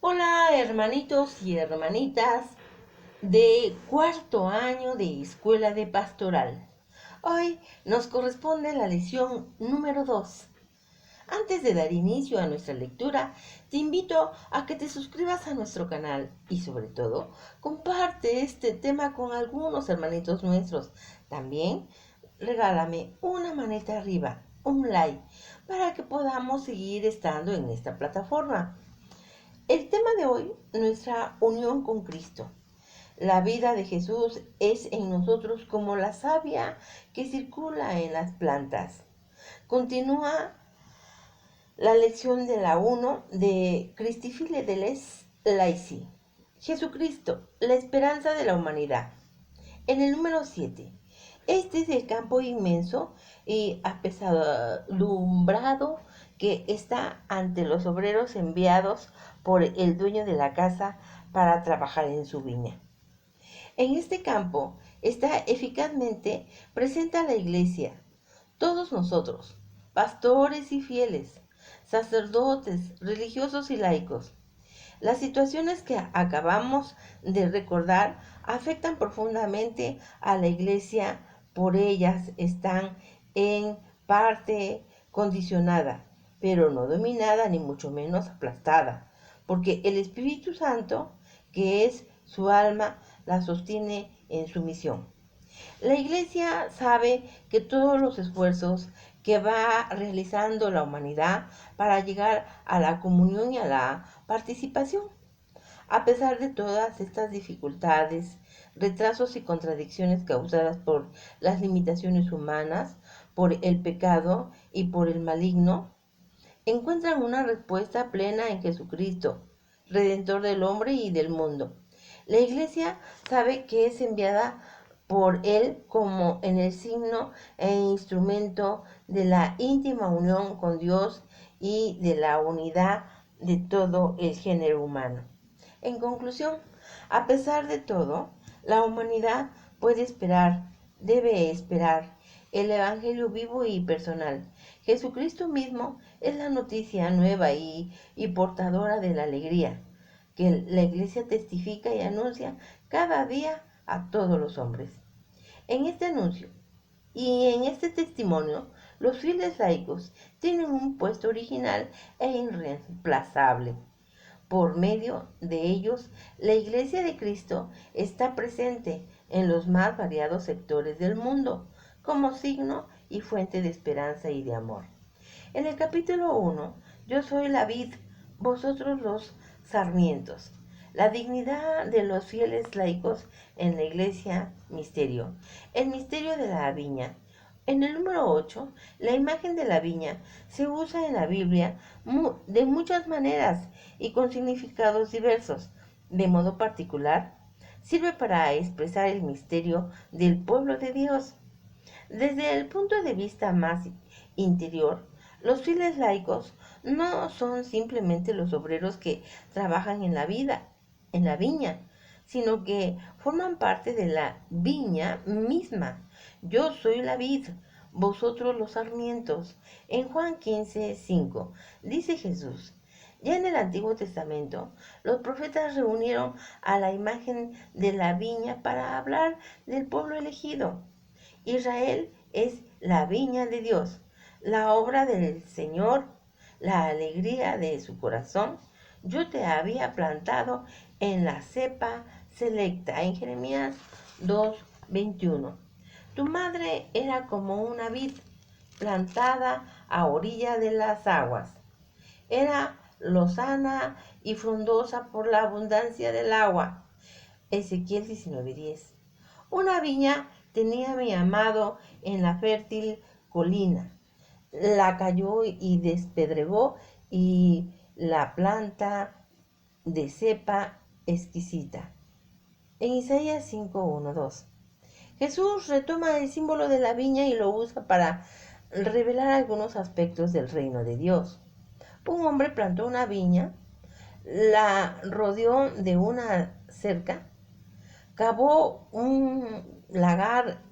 Hola hermanitos y hermanitas de cuarto año de Escuela de Pastoral. Hoy nos corresponde la lección número 2. Antes de dar inicio a nuestra lectura, te invito a que te suscribas a nuestro canal y sobre todo comparte este tema con algunos hermanitos nuestros. También regálame una manita arriba, un like, para que podamos seguir estando en esta plataforma. El tema de hoy, nuestra unión con Cristo. La vida de Jesús es en nosotros como la savia que circula en las plantas. Continúa la lección de la 1 de Christi Fideles Laici. Jesucristo, la esperanza de la humanidad. En el número 7. Este es el campo inmenso y apesadumbrado que está ante los obreros enviados por el dueño de la casa para trabajar en su viña. En este campo está eficazmente presente la iglesia, todos nosotros, pastores y fieles, sacerdotes, religiosos y laicos. Las situaciones que acabamos de recordar afectan profundamente a la iglesia, por ellas están en parte condicionada, pero no dominada ni mucho menos aplastada, porque el Espíritu Santo, que es su alma, la sostiene en su misión. La iglesia sabe que todos los esfuerzos que va realizando la humanidad para llegar a la comunión y a la participación, a pesar de todas estas dificultades, retrasos y contradicciones causadas por las limitaciones humanas, por el pecado y por el maligno, encuentran una respuesta plena en Jesucristo, Redentor del hombre y del mundo. La iglesia sabe que es enviada por Él como en el signo e instrumento de la íntima unión con Dios y de la unidad de todo el género humano. En conclusión, a pesar de todo, la humanidad puede esperar, debe esperar el Evangelio vivo y personal. Jesucristo mismo es la noticia nueva y portadora de la alegría que la iglesia testifica y anuncia cada día a todos los hombres. En este anuncio y en este testimonio, los fieles laicos tienen un puesto original e irreemplazable. Por medio de ellos, la Iglesia de Cristo está presente en los más variados sectores del mundo, como signo y fuente de esperanza y de amor. En el capítulo 1, yo soy la vid, vosotros los sarmientos. La dignidad de los fieles laicos en la iglesia, misterio. El misterio de la viña. En el número 8, la imagen de la viña se usa en la Biblia de muchas maneras y con significados diversos. De modo particular, sirve para expresar el misterio del pueblo de Dios. Desde el punto de vista más interior, los fieles laicos no son simplemente los obreros que trabajan en la viña, sino que forman parte de la viña misma. Yo soy la vid, vosotros los sarmientos. En Juan 15:5 dice Jesús: ya en el Antiguo Testamento, los profetas reunieron a la imagen de la viña para hablar del pueblo elegido. Israel es la viña de Dios, la obra del Señor, la alegría de su corazón. Yo te había plantado en la cepa selecta, en Jeremías 2:21. Tu madre era como una vid plantada a orilla de las aguas. Era lozana y frondosa por la abundancia del agua. Ezequiel 19:10. Una viña tenía mi amado en la fértil colina. La cayó y despedregó y la planta de cepa exquisita. En Isaías 5:1-2. Jesús retoma el símbolo de la viña y lo usa para revelar algunos aspectos del reino de Dios. Un hombre plantó una viña, la rodeó de una cerca, cavó un lagar,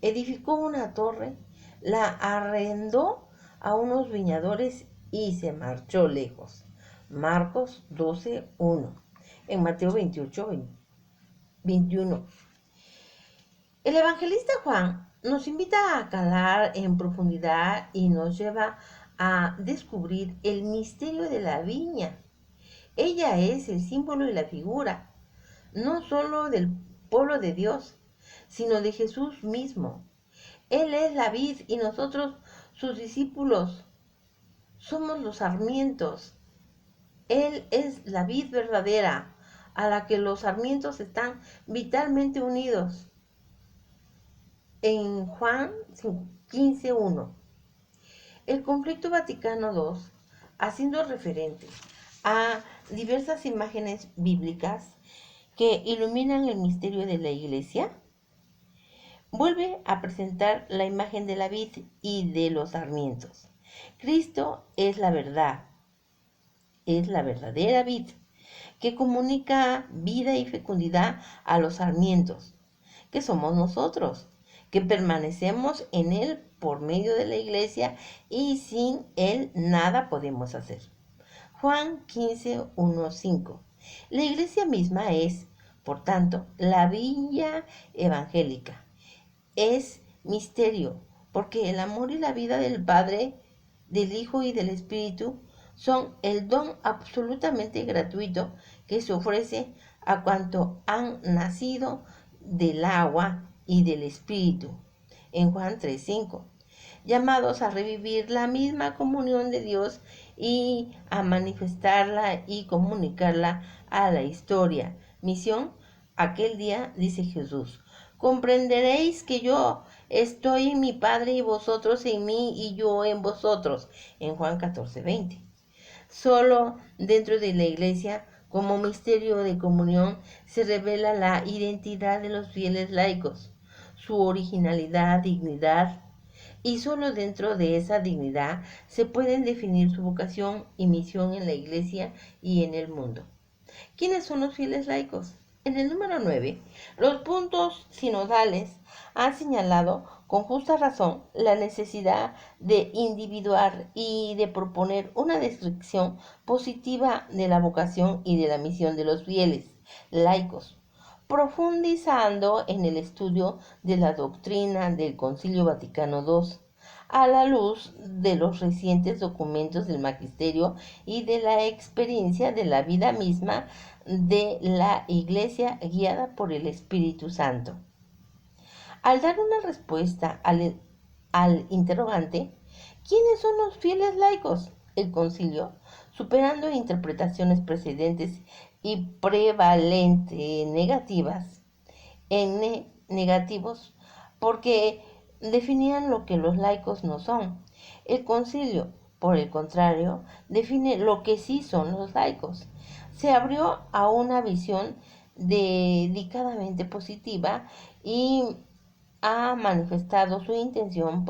edificó una torre, la arrendó a unos viñadores y se marchó lejos. Marcos 12:1, en Mateo 28:21. El evangelista Juan nos invita a calar en profundidad y nos lleva a descubrir el misterio de la viña. Ella es el símbolo y la figura, no solo del pueblo de Dios, sino de Jesús mismo. Él es la vid y nosotros, sus discípulos, somos los sarmientos. Él es la vid verdadera, a la que los sarmientos están vitalmente unidos. En Juan 15:1, el conflicto Vaticano II, haciendo referente a diversas imágenes bíblicas que iluminan el misterio de la Iglesia, vuelve a presentar la imagen de la vid y de los sarmientos. Cristo es la verdad, es la verdadera vid, que comunica vida y fecundidad a los sarmientos, que somos nosotros, que permanecemos en Él por medio de la Iglesia y sin Él nada podemos hacer. Juan 15:1-5. La Iglesia misma es, por tanto, la viña evangélica. Es misterio, porque el amor y la vida del Padre, del Hijo y del Espíritu son el don absolutamente gratuito que se ofrece a cuanto han nacido del agua y del Espíritu. En Juan 3:5, llamados a revivir la misma comunión de Dios y a manifestarla y comunicarla a la historia. Misión, aquel día, dice Jesús, comprenderéis que yo estoy en mi Padre y vosotros en mí y yo en vosotros. En Juan 14:20. Solo dentro de la Iglesia, como misterio de comunión, se revela la identidad de los fieles laicos, su originalidad, dignidad, y solo dentro de esa dignidad se pueden definir su vocación y misión en la Iglesia y en el mundo. ¿Quiénes son los fieles laicos? En el número 9, los puntos sinodales han señalado con justa razón la necesidad de individuar y de proponer una descripción positiva de la vocación y de la misión de los fieles laicos, profundizando en el estudio de la doctrina del Concilio Vaticano II, a la luz de los recientes documentos del magisterio y de la experiencia de la vida misma de la Iglesia guiada por el Espíritu Santo. Al dar una respuesta al interrogante, ¿quiénes son los fieles laicos? El concilio, superando interpretaciones precedentes y prevalentes negativos, porque definían lo que los laicos no son. El concilio, por el contrario, define lo que sí son los laicos. Se abrió a una visión dedicadamente positiva y ha manifestado su intención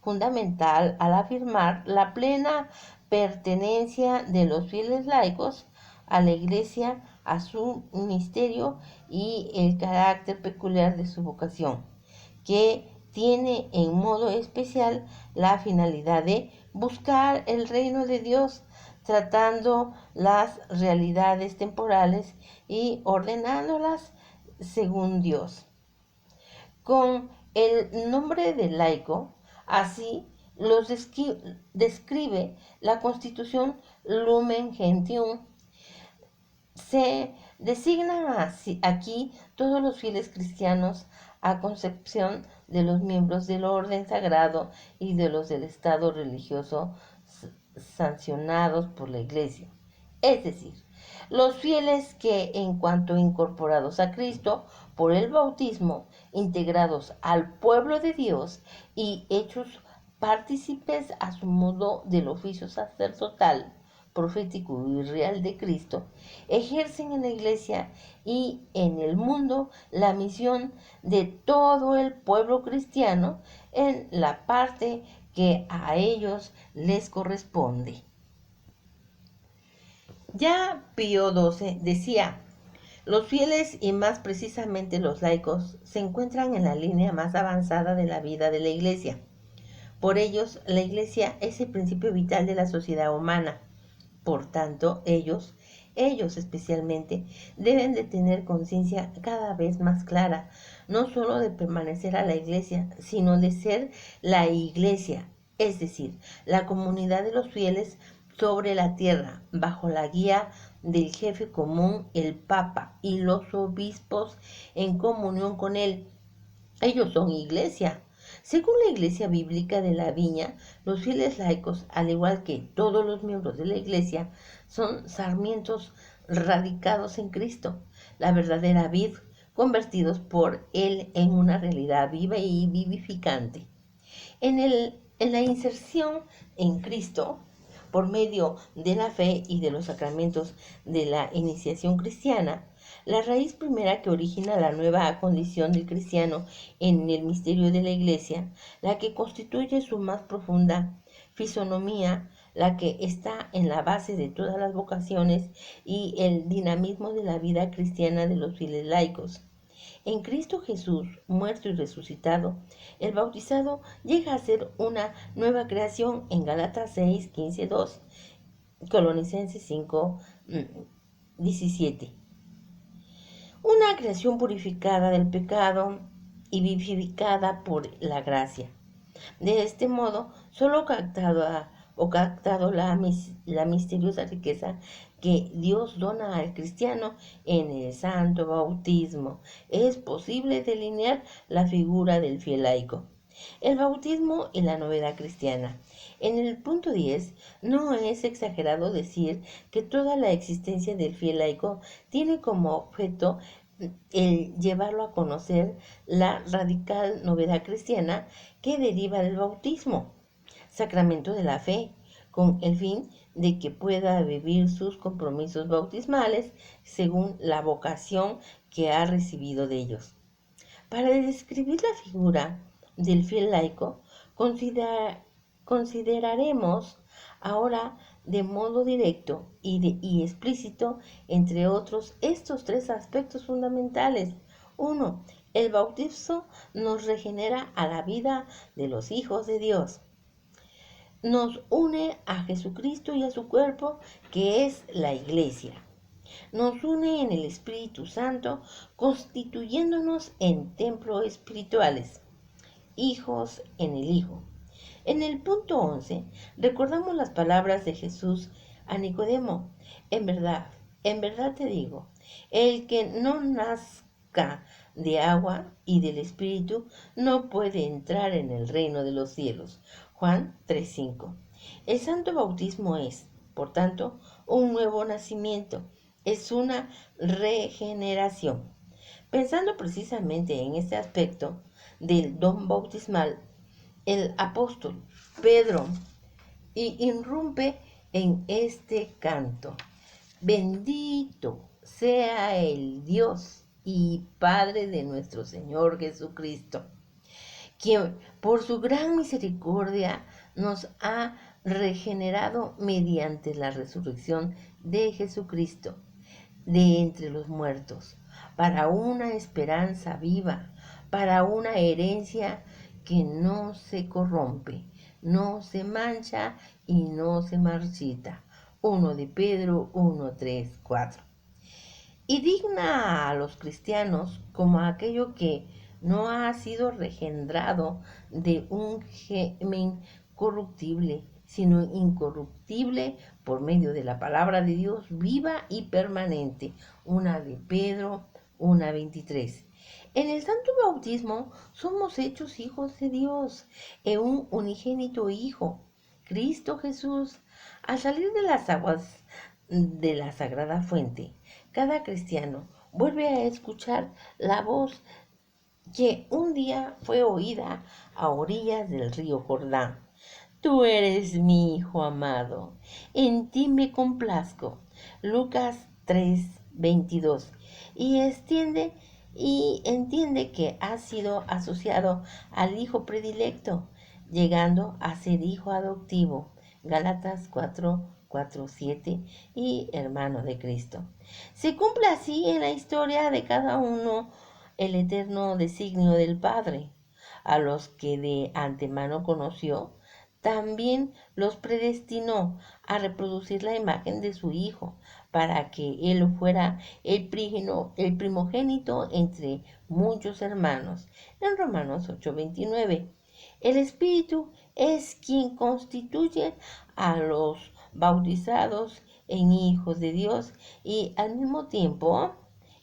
fundamental al afirmar la plena pertenencia de los fieles laicos a la Iglesia, a su ministerio y el carácter peculiar de su vocación, que tiene en modo especial la finalidad de buscar el reino de Dios, tratando las realidades temporales y ordenándolas según Dios. Con el nombre de laico, así los describe la Constitución Lumen Gentium. Se designan aquí todos los fieles cristianos, a concepción de los miembros del orden sagrado y de los del Estado religioso sancionados por la Iglesia. Es decir, los fieles que, en cuanto incorporados a Cristo por el bautismo, integrados al pueblo de Dios y hechos partícipes a su modo del oficio sacerdotal, profético y real de Cristo, ejercen en la Iglesia y en el mundo la misión de todo el pueblo cristiano en la parte que a ellos les corresponde. Ya Pío XII decía: los fieles y más precisamente los laicos se encuentran en la línea más avanzada de la vida de la Iglesia. Por ellos, la Iglesia es el principio vital de la sociedad humana. Por tanto, ellos especialmente, deben de tener conciencia cada vez más clara, no solo de permanecer a la iglesia, sino de ser la iglesia, es decir, la comunidad de los fieles sobre la tierra, bajo la guía del jefe común, el Papa, y los obispos en comunión con él. Ellos son iglesia. Según la iglesia bíblica de la Viña, los fieles laicos, al igual que todos los miembros de la iglesia, son sarmientos radicados en Cristo, la verdadera vid, convertidos por Él en una realidad viva y vivificante. En la inserción en Cristo, por medio de la fe y de los sacramentos de la iniciación cristiana, la raíz primera que origina la nueva condición del cristiano en el misterio de la Iglesia, la que constituye su más profunda fisonomía, la que está en la base de todas las vocaciones y el dinamismo de la vida cristiana de los fieles laicos. En Cristo Jesús, muerto y resucitado, el bautizado llega a ser una nueva creación en Gálatas 6, 15, 2, Colosenses 5, 17. Una creación purificada del pecado y vivificada por la gracia. De este modo, solo captado la misteriosa riqueza que Dios dona al cristiano en el santo bautismo, es posible delinear la figura del fiel laico. El bautismo y la novedad cristiana. En el punto 10, no es exagerado decir que toda la existencia del fiel laico tiene como objeto el llevarlo a conocer la radical novedad cristiana que deriva del bautismo, sacramento de la fe, con el fin de que pueda vivir sus compromisos bautismales según la vocación que ha recibido de ellos. Para describir la figura del fiel laico, consideraremos ahora de modo directo y explícito, entre otros, estos tres aspectos fundamentales. 1. El bautismo nos regenera a la vida de los hijos de Dios. Nos une a Jesucristo y a su cuerpo, que es la iglesia. Nos une en el Espíritu Santo, constituyéndonos en templos espirituales, hijos en el Hijo. En el punto 11, recordamos las palabras de Jesús a Nicodemo. En verdad te digo, el que no nazca de agua y del Espíritu no puede entrar en el reino de los cielos. Juan 3:5. El santo bautismo es, por tanto, un nuevo nacimiento, es una regeneración. Pensando precisamente en este aspecto del don bautismal, el apóstol Pedro irrumpe en este canto. Bendito sea el Dios y Padre de nuestro Señor Jesucristo, quien por su gran misericordia nos ha regenerado mediante la resurrección de Jesucristo de entre los muertos, para una esperanza viva, para una herencia que no se corrompe, no se mancha y no se marchita. 1 de Pedro 1, 3, 4. Y digna a los cristianos como aquello que no ha sido regenerado de un germen corruptible, sino incorruptible por medio de la palabra de Dios viva y permanente. 1 de Pedro 1:23. En el santo bautismo somos hechos hijos de Dios, en un unigénito Hijo, Cristo Jesús. Al salir de las aguas de la sagrada fuente, cada cristiano vuelve a escuchar la voz que un día fue oída a orillas del río Jordán. Tú eres mi Hijo amado, en ti me complazco. Lucas 3:22. Y entiende que ha sido asociado al Hijo predilecto, llegando a ser hijo adoptivo. Gálatas 4:7 y hermano de Cristo. Se cumple así en la historia de cada uno el eterno designio del Padre, a los que de antemano conoció, también los predestinó a reproducir la imagen de su Hijo, para que Él fuera el primogénito entre muchos hermanos. En Romanos 8:29. El Espíritu es quien constituye a los bautizados en hijos de Dios y al mismo tiempo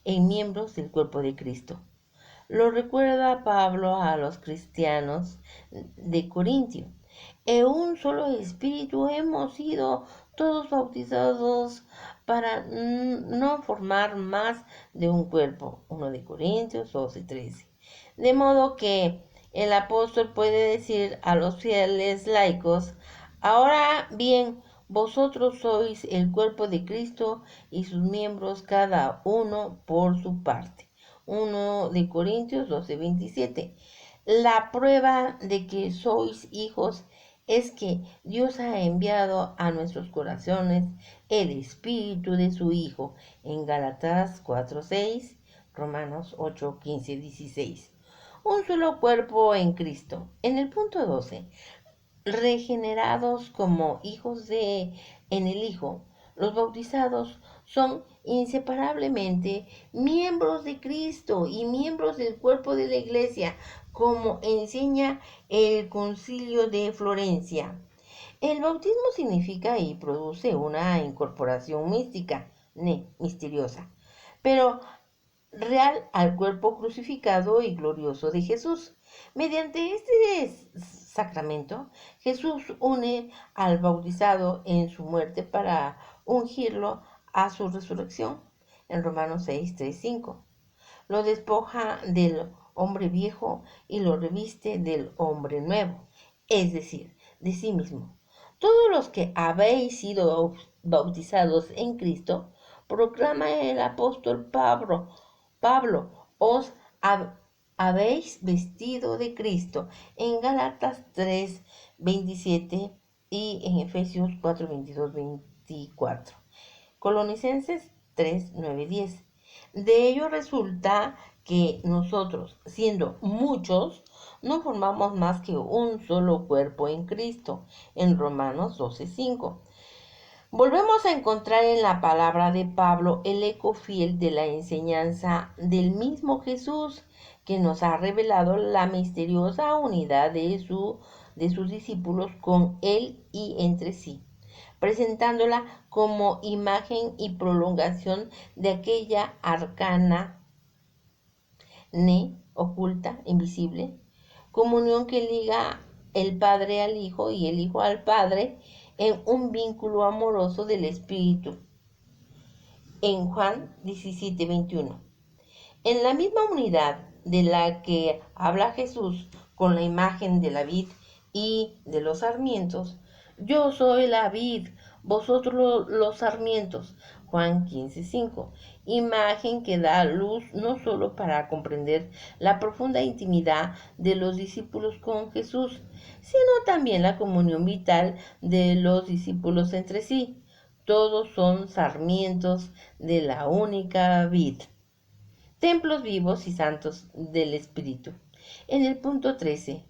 en miembros del cuerpo de Cristo. Lo recuerda Pablo a los cristianos de Corintio. En un solo espíritu hemos sido todos bautizados para no formar más de un cuerpo. 1 de Corintios 12:13. De modo que el apóstol puede decir a los fieles laicos: ahora bien, vosotros sois el cuerpo de Cristo y sus miembros cada uno por su parte. 1 de Corintios 12:27. La prueba de que sois hijos es que Dios ha enviado a nuestros corazones el Espíritu de su Hijo. En Gálatas 4:6, Romanos 8:15-16. Un solo cuerpo en Cristo. En el punto 12, regenerados como hijos en el Hijo. Los bautizados son inseparablemente miembros de Cristo y miembros del cuerpo de la Iglesia, como enseña el Concilio de Florencia. El bautismo significa y produce una incorporación mística, misteriosa, pero real al cuerpo crucificado y glorioso de Jesús. Mediante este sacramento, Jesús une al bautizado en su muerte para ungirlo a su resurrección. En Romanos 6:3-5. Lo despoja del hombre viejo y lo reviste del hombre nuevo, es decir, de sí mismo. Todos los que habéis sido bautizados en Cristo, proclama el apóstol Pablo, os habéis vestido de Cristo, en Gálatas 3:27 y en Efesios 4:22-24. Colonicenses 3:9-10. De ello resulta que nosotros, siendo muchos, no formamos más que un solo cuerpo en Cristo, en Romanos 12:5. Volvemos a encontrar en la palabra de Pablo el eco fiel de la enseñanza del mismo Jesús, que nos ha revelado la misteriosa unidad de sus discípulos con Él y entre sí, presentándola como imagen y prolongación de aquella arcana, oculta, invisible, comunión que liga el Padre al Hijo y el Hijo al Padre en un vínculo amoroso del Espíritu. En Juan 17:21. En la misma unidad de la que habla Jesús con la imagen de la vid y de los sarmientos: yo soy la vid, vosotros los sarmientos. Juan 15:5. Imagen que da luz no solo para comprender la profunda intimidad de los discípulos con Jesús, sino también la comunión vital de los discípulos entre sí. Todos son sarmientos de la única vid, templos vivos y santos del Espíritu. En el punto 13,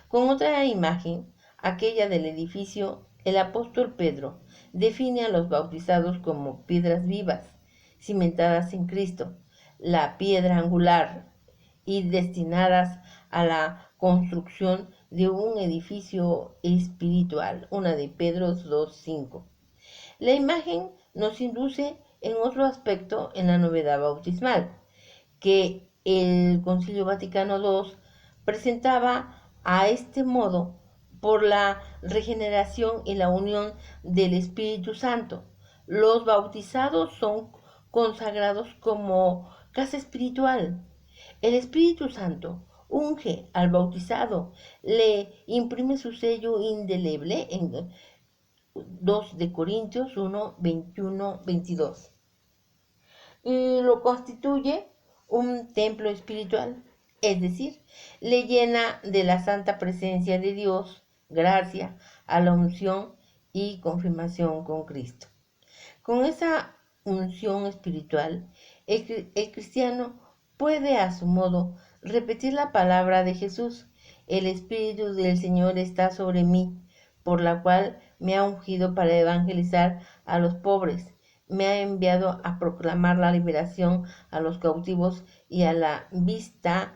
con otra imagen, aquella del edificio, el apóstol Pedro define a los bautizados como piedras vivas, cimentadas en Cristo, la piedra angular, y destinadas a la construcción de un edificio espiritual. 1 de Pedro 2:5. La imagen nos induce en otro aspecto en la novedad bautismal, que el Concilio Vaticano II presentaba a este modo por la regeneración y la unión del Espíritu Santo. Los bautizados son consagrados como casa espiritual. El Espíritu Santo unge al bautizado, le imprime su sello indeleble en 2 de Corintios 1:21-22, y lo constituye un templo espiritual, es decir, le llena de la santa presencia de Dios, gracia a la unción y confirmación con Cristo. Con esa unción espiritual, el cristiano puede a su modo repetir la palabra de Jesús: el Espíritu del Señor está sobre mí, por la cual me ha ungido para evangelizar a los pobres. Me ha enviado a proclamar la liberación a los cautivos y a la vista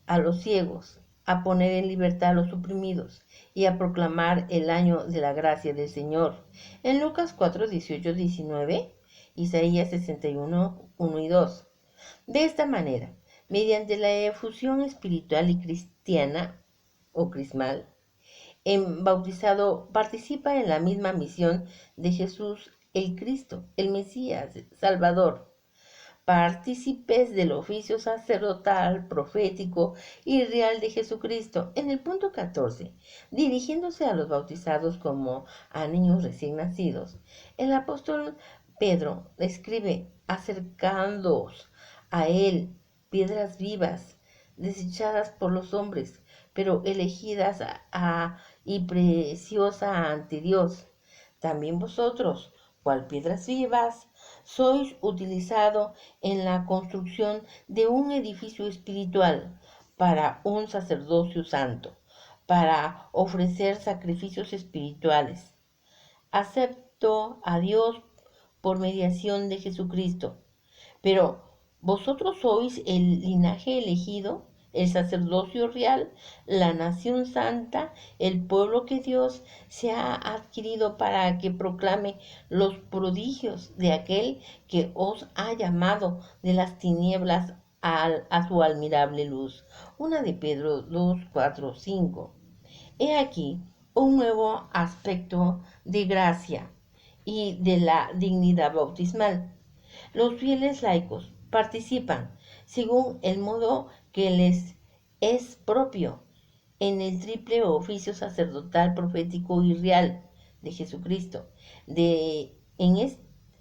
a los ciegos, a poner en libertad a los oprimidos y a proclamar el año de la gracia del Señor. En Lucas 4, 18, 19, Isaías 61, 1 y 2. De esta manera, mediante la efusión espiritual y cristiana o crismal, el bautizado participa en la misma misión de Jesús el Cristo, el Mesías, Salvador, partícipes del oficio sacerdotal, profético y real de Jesucristo. En el punto 14, dirigiéndose a los bautizados como a niños recién nacidos, el apóstol Pedro escribe: acercándoos a él, piedras vivas, desechadas por los hombres, pero elegidas y preciosa ante Dios. También vosotros, cual piedras vivas, sois utilizado en la construcción de un edificio espiritual para un sacerdocio santo, para ofrecer sacrificios espirituales. Acepto a Dios por mediación de Jesucristo. Pero vosotros sois el linaje elegido, el sacerdocio real, la nación santa, el pueblo que Dios se ha adquirido para que proclame los prodigios de aquel que os ha llamado de las tinieblas a su admirable luz. Una de Pedro 2, 4, 5. He aquí un nuevo aspecto de gracia y de la dignidad bautismal. Los fieles laicos participan, según el modo que les es propio, en el triple oficio sacerdotal, profético y real de Jesucristo.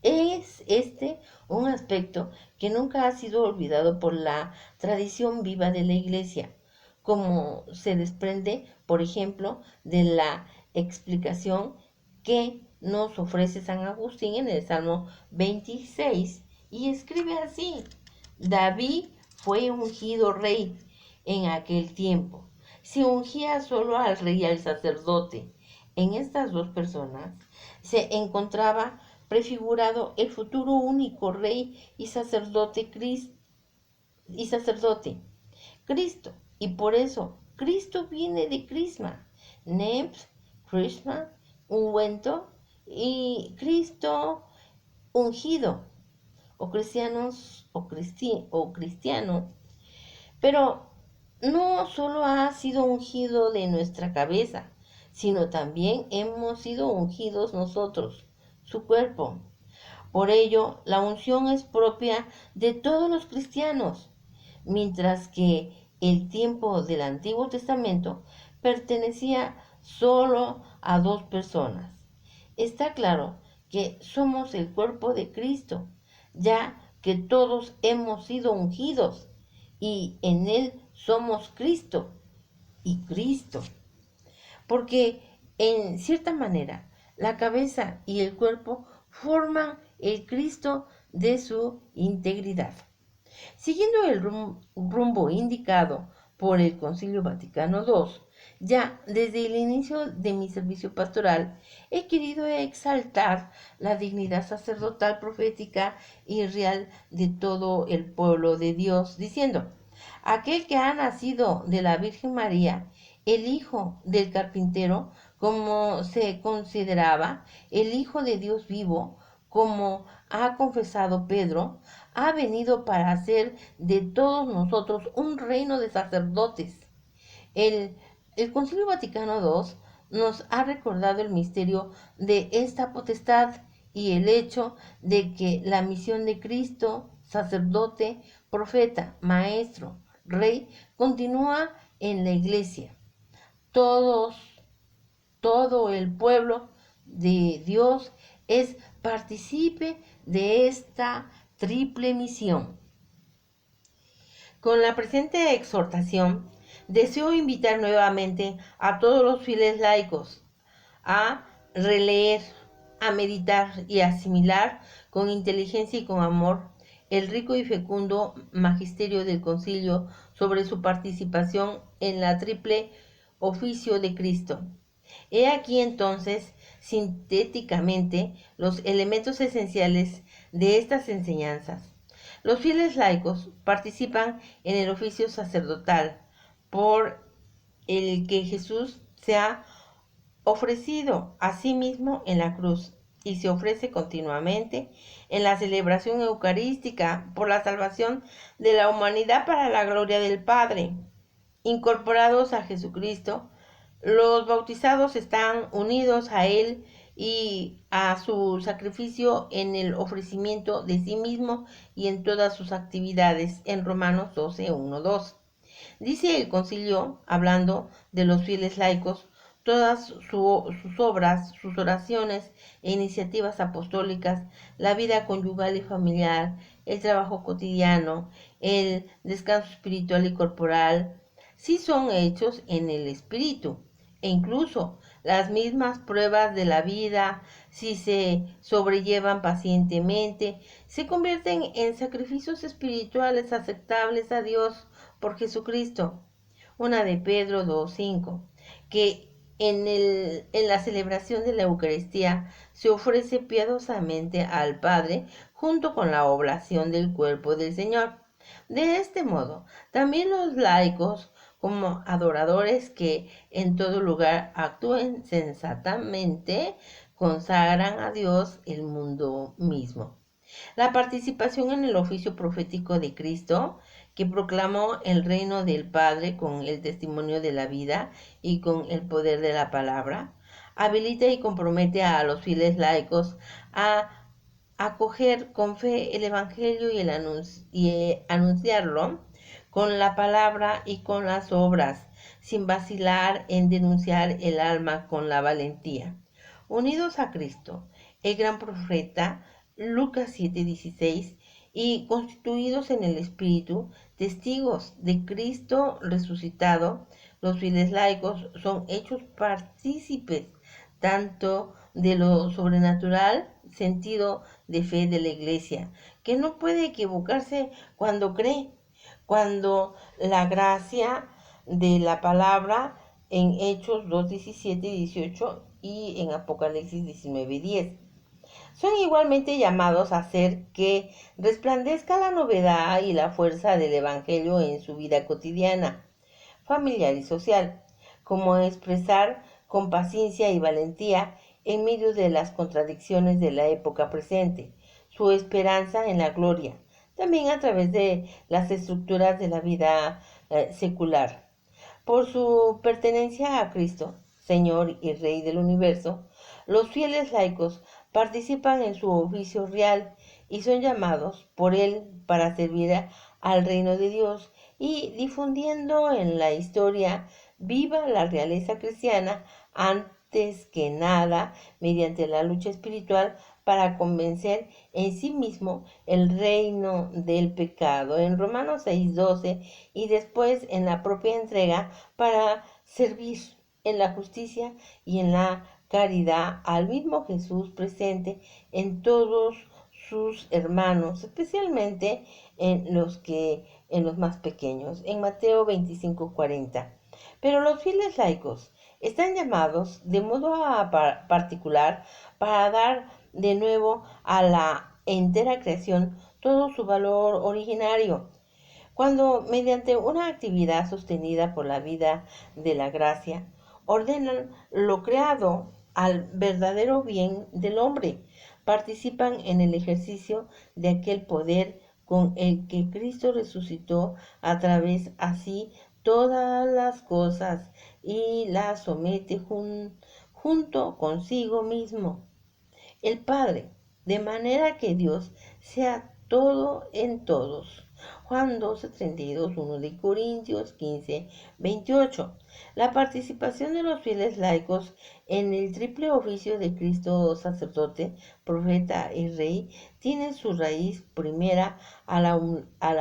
Es este un aspecto que nunca ha sido olvidado por la tradición viva de la Iglesia, como se desprende, por ejemplo, de la explicación que nos ofrece San Agustín en el Salmo 26, y escribe así: David fue ungido rey en aquel tiempo. Se ungía solo al rey y al sacerdote. En estas dos personas se encontraba prefigurado el futuro único rey y sacerdote, Cristo. Y por eso Cristo viene de crisma, neps, crisma, ungüento, y Cristo ungido, o cristianos o cristiano. Pero no solo ha sido ungido de nuestra cabeza, sino también hemos sido ungidos nosotros, su cuerpo. Por ello, la unción es propia de todos los cristianos, mientras que el tiempo del Antiguo Testamento pertenecía solo a dos personas. Está claro que somos el cuerpo de Cristo, ya que todos hemos sido ungidos y en Él somos Cristo y Cristo. Porque en cierta manera la cabeza y el cuerpo forman el Cristo de su integridad. Siguiendo el rumbo indicado por el Concilio Vaticano II, ya desde el inicio de mi servicio pastoral he querido exaltar la dignidad sacerdotal, profética y real de todo el pueblo de Dios, diciendo: aquel que ha nacido de la Virgen María, el hijo del carpintero, como se consideraba, el Hijo de Dios vivo, como ha confesado Pedro, ha venido para hacer de todos nosotros un reino de sacerdotes. El Concilio Vaticano II nos ha recordado el misterio de esta potestad y el hecho de que la misión de Cristo, sacerdote, profeta, maestro, rey, continúa en la Iglesia. Todo el pueblo de Dios es partícipe de esta triple misión. Con la presente exhortación, deseo invitar nuevamente a todos los fieles laicos a releer, a meditar y a asimilar con inteligencia y con amor el rico y fecundo magisterio del Concilio sobre su participación en la triple oficio de Cristo. He aquí entonces, sintéticamente, los elementos esenciales de estas enseñanzas. Los fieles laicos participan en el oficio sacerdotal por el que Jesús se ha ofrecido a sí mismo en la cruz y se ofrece continuamente en la celebración eucarística por la salvación de la humanidad para la gloria del Padre. Incorporados a Jesucristo, los bautizados están unidos a Él y a su sacrificio en el ofrecimiento de sí mismo y en todas sus actividades, en Romanos 12, 1, 2. Dice el concilio, hablando de los fieles laicos, todas sus obras, sus oraciones e iniciativas apostólicas, la vida conyugal y familiar, el trabajo cotidiano, el descanso espiritual y corporal, sí son hechos en el espíritu. E incluso las mismas pruebas de la vida, si se sobrellevan pacientemente, se convierten en sacrificios espirituales aceptables a Dios por Jesucristo. Una de Pedro 2:5, que en la celebración de la Eucaristía se ofrece piadosamente al Padre junto con la oblación del cuerpo del Señor. De este modo, también los laicos, como adoradores que en todo lugar actúen sensatamente, consagran a Dios el mundo mismo. La participación en el oficio profético de Cristo, que proclamó el reino del Padre con el testimonio de la vida y con el poder de la palabra, habilita y compromete a los fieles laicos a acoger con fe el Evangelio y anunciarlo con la palabra y con las obras, sin vacilar en denunciar el alma con la valentía. Unidos a Cristo, el gran profeta, Lucas 7:16, y constituidos en el Espíritu, testigos de Cristo resucitado, los fieles laicos son hechos partícipes tanto de lo sobrenatural, sentido de fe de la Iglesia, que no puede equivocarse cuando cree, cuando la gracia de la palabra en Hechos 2:17 y 18 y en Apocalipsis 19:10. Son igualmente llamados a hacer que resplandezca la novedad y la fuerza del Evangelio en su vida cotidiana, familiar y social, como expresar con paciencia y valentía en medio de las contradicciones de la época presente, su esperanza en la gloria, también a través de las estructuras de la vida secular. Por su pertenencia a Cristo, Señor y Rey del universo, los fieles laicos participan en su oficio real y son llamados por Él para servir al reino de Dios y difundiendo en la historia viva la realeza cristiana antes que nada mediante la lucha espiritual para convencer en sí mismo el reino del pecado en Romanos 6:12 y después en la propia entrega para servir en la justicia y en la caridad al mismo Jesús presente en todos sus hermanos, especialmente en los más pequeños, en Mateo 25:40. Pero los fieles laicos están llamados de modo particular para dar de nuevo a la entera creación todo su valor originario. Cuando, mediante una actividad sostenida por la vida de la gracia, ordenan lo creado al verdadero bien del hombre, participan en el ejercicio de aquel poder con el que Cristo resucitó a través así todas las cosas y las somete junto consigo mismo, el Padre, de manera que Dios sea todo en todos. Juan 12:32, 1 de Corintios 15:28. La participación de los fieles laicos en el triple oficio de Cristo sacerdote, profeta y rey tiene su raíz primera a la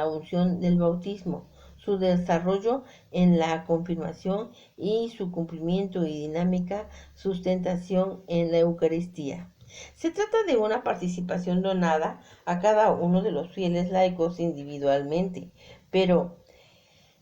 unción del bautismo, su desarrollo en la confirmación y su cumplimiento y dinámica sustentación en la Eucaristía. Se trata de una participación donada a cada uno de los fieles laicos individualmente, pero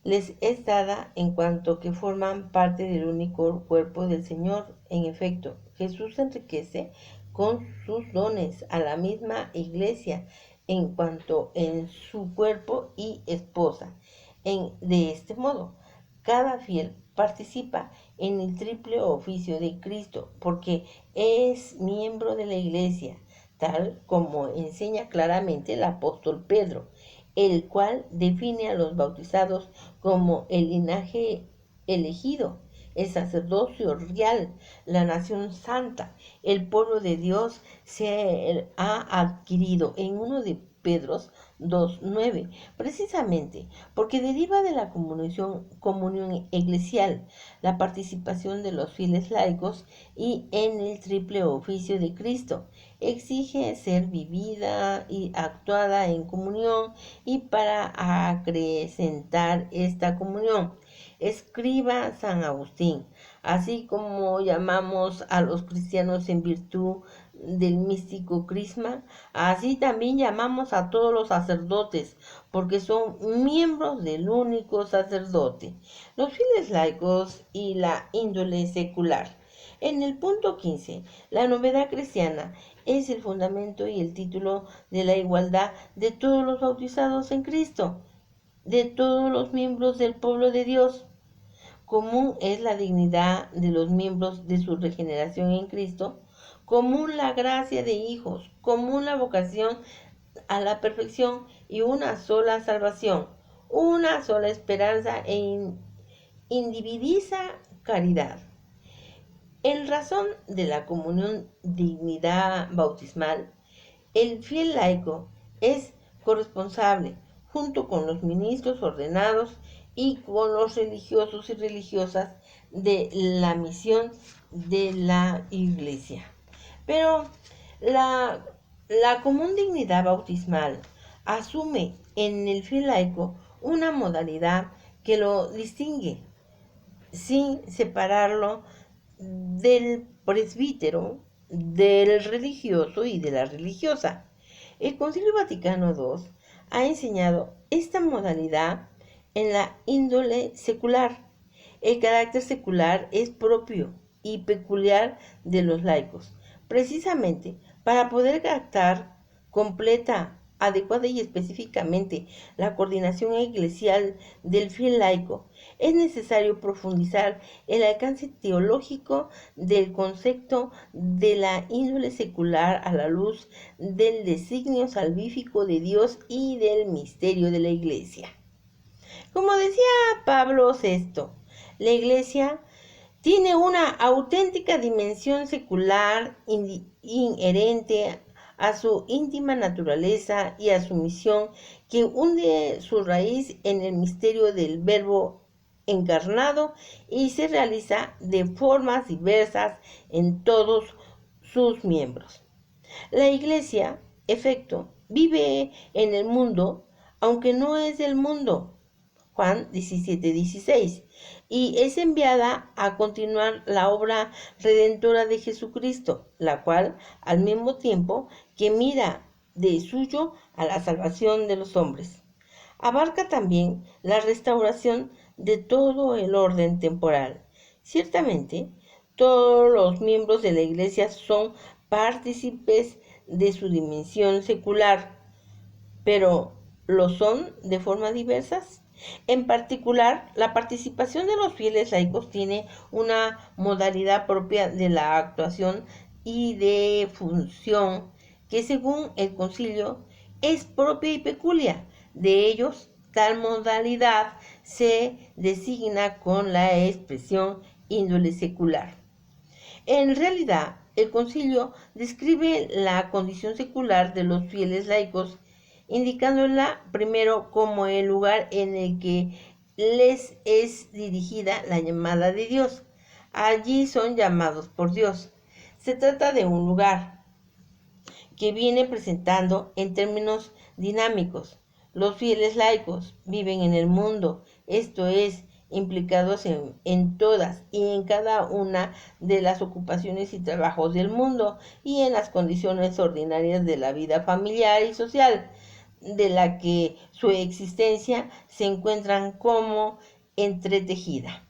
les es dada en cuanto que forman parte del único cuerpo del Señor. En efecto, Jesús enriquece con sus dones a la misma iglesia en cuanto en su cuerpo y esposa. De este modo, cada fiel participa en el triple oficio de Cristo porque es miembro de la iglesia, tal como enseña claramente el apóstol Pedro, el cual define a los bautizados como el linaje elegido, el sacerdocio real, la nación santa, el pueblo de Dios se ha adquirido en uno de Pedro 2:9, precisamente porque deriva de la comunión eclesial, la participación de los fieles laicos y en el triple oficio de Cristo. Exige ser vivida y actuada en comunión y para acrecentar esta comunión. Escriba San Agustín, así como llamamos a los cristianos en virtud del místico crisma, así también llamamos a todos los sacerdotes, porque son miembros del único sacerdote, los fieles laicos y la índole secular. En el punto 15, la novedad cristiana es el fundamento y el título de la igualdad de todos los bautizados en Cristo, de todos los miembros del pueblo de Dios. Común es la dignidad de los miembros de su regeneración en Cristo, común la gracia de hijos, común la vocación a la perfección y una sola salvación, una sola esperanza e indivisible caridad. En razón de la comunión dignidad bautismal, el fiel laico es corresponsable, junto con los ministros ordenados y con los religiosos y religiosas, de la misión de la Iglesia. Pero la, la común dignidad bautismal asume en el fiel laico una modalidad que lo distingue, sin separarlo del presbítero, del religioso y de la religiosa. El Concilio Vaticano II ha enseñado esta modalidad en la índole secular. El carácter secular es propio y peculiar de los laicos, precisamente para poder captar completa, adecuada y específicamente la coordinación eclesial del fiel laico. Es necesario profundizar el alcance teológico del concepto de la índole secular a la luz del designio salvífico de Dios y del misterio de la Iglesia. Como decía Pablo VI, la Iglesia tiene una auténtica dimensión secular inherente a su íntima naturaleza y a su misión, que hunde su raíz en el misterio del Verbo encarnado y se realiza de formas diversas en todos sus miembros. La Iglesia, efecto, vive en el mundo, aunque no es del mundo. Juan 17:16, y es enviada a continuar la obra redentora de Jesucristo, la cual, al mismo tiempo que mira de suyo a la salvación de los hombres, abarca también la restauración de todo el orden temporal. Ciertamente, todos los miembros de la Iglesia son partícipes de su dimensión secular, pero ¿lo son de formas diversas? En particular, la participación de los fieles laicos tiene una modalidad propia de la actuación y de función que, según el concilio, es propia y peculiar de ellos. Tal modalidad se designa con la expresión índole secular. En realidad, el concilio describe la condición secular de los fieles laicos, indicándola primero como el lugar en el que les es dirigida la llamada de Dios. Allí son llamados por Dios. Se trata de un lugar que viene presentando en términos dinámicos. Los fieles laicos viven en el mundo, esto es, implicados en todas y en cada una de las ocupaciones y trabajos del mundo y en las condiciones ordinarias de la vida familiar y social. de la que su existencia se encuentran como entretejida.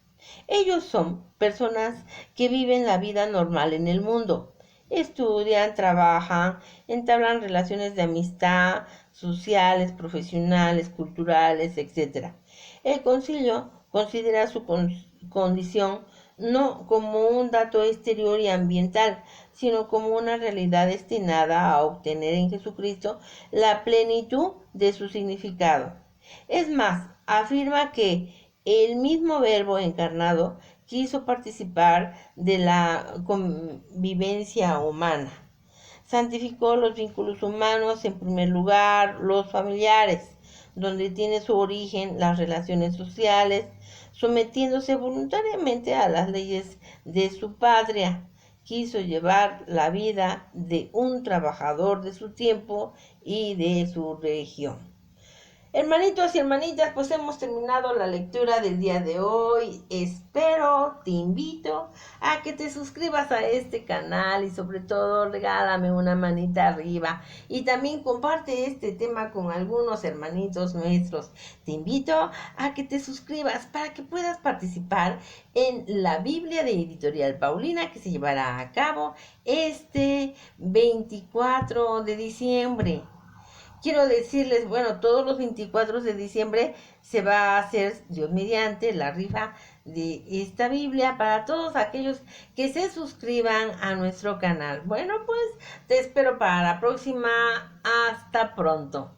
Ellos son personas que viven la vida normal en el mundo. Estudian, trabajan, entablan relaciones de amistad, sociales, profesionales, culturales, etc. El concilio considera su condición no como un dato exterior y ambiental, sino como una realidad destinada a obtener en Jesucristo la plenitud de su significado. Es más, afirma que el mismo Verbo encarnado quiso participar de la convivencia humana. Santificó los vínculos humanos, en primer lugar los familiares, donde tiene su origen las relaciones sociales, sometiéndose voluntariamente a las leyes de su patria. Quiso llevar la vida de un trabajador de su tiempo y de su región. Hermanitos y hermanitas, pues hemos terminado la lectura del día de hoy. Te invito a que te suscribas a este canal y sobre todo regálame una manita arriba y también comparte este tema con algunos hermanitos nuestros. Te invito a que te suscribas para que puedas participar en la Biblia de Editorial Paulina que se llevará a cabo este 24 de diciembre. Quiero decirles, bueno, todos los 24 de diciembre se va a hacer, Dios mediante, la rifa de esta Biblia para todos aquellos que se suscriban a nuestro canal. Bueno, pues te espero para la próxima. Hasta pronto.